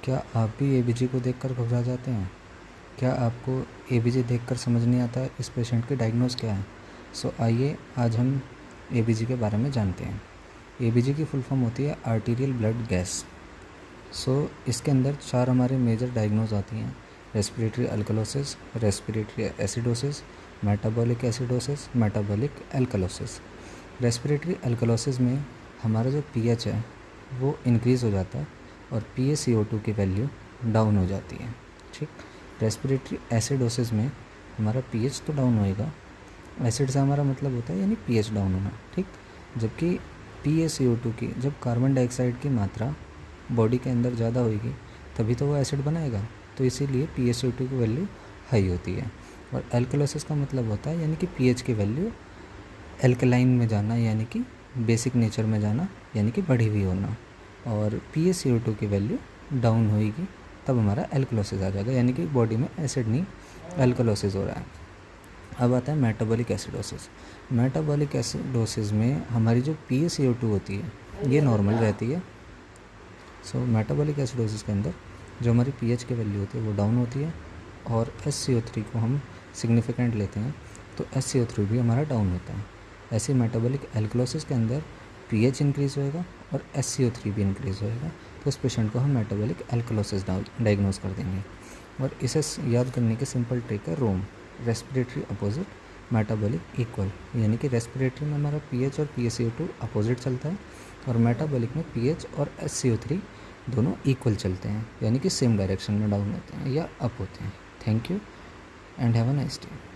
क्या आप भी एबीजी को देखकर घबरा जाते हैं? क्या आपको एबीजी देखकर समझ नहीं आता है इस पेशेंट की डायग्नोज क्या है? सो आइए आज हम एबीजी के बारे में जानते हैं। एबीजी की फुल फॉर्म होती है आर्टीरियल ब्लड गैस। इसके अंदर 4 हमारे मेजर डायग्नोज आती हैं: respiratory alkalosis, respiratory acidosis, metabolic acidosis, metabolic alkalosis. Respiratory alkalosis में हमारा जो पीएच है वो इंक्रीज़ हो जाता है और PaCO2 की वैल्यू डाउन हो जाती है। ठीक। रेस्पिरेटरी एसिडोसिस में हमारा पीएच तो डाउन होएगा, एसिड से हमारा मतलब होता है यानी पीएच डाउन होना। ठीक। जबकि PaCO2 की, जब कार्बन डाइऑक्साइड की मात्रा बॉडी के अंदर ज़्यादा होएगी तभी तो वो एसिड बनाएगा, तो इसीलिए PaCO2 की वैल्यू हाई होती है। और एल्कलोसिस का मतलब होता है यानी कि पीएच की वैल्यू एल्कलाइन में जाना, यानी कि बेसिक नेचर में जाना, यानी कि बढ़ी हुई होना। और PaCO2 की वैल्यू डाउन होएगी तब हमारा एल्कलोसिस आ जाएगा, यानी कि बॉडी में एसिड नहीं एल्कलोसिस हो रहा है। अब आता है मेटाबॉलिक एसिडोसिस। मेटाबॉलिक एसिडोसिस में हमारी जो PaCO2 होती है ये नॉर्मल रहती है। मेटाबॉलिक एसिडोसिस के अंदर जो हमारी पीएच की वैल्यू होती है वो डाउन होती है और SCO3 को हम सिग्निफिकेंट लेते हैं तो SCO3 भी हमारा डाउन होता है। ऐसे मेटाबॉलिक एल्कलोसिस के अंदर पीएच इंक्रीज़ होएगा और SCO3 भी इंक्रीज़ होएगा, तो उस पेशेंट को हम मेटाबॉलिक एल्कलोसिस डायग्नोज कर देंगे। और इसे याद करने की सिंपल ट्रिक है रोम: रेस्पिरेटरी अपोजिट, मेटाबॉलिक इक्वल। यानी कि रेस्पिरेटरी में हमारा पीएच और PaCO2 अपोजिट चलता है और मेटाबॉलिक में पीएच और SCO3 दोनों इक्वल चलते हैं, यानी कि सेम डायरेक्शन में डाउन होते हैं या अप होते हैं। Thank you and have a nice day.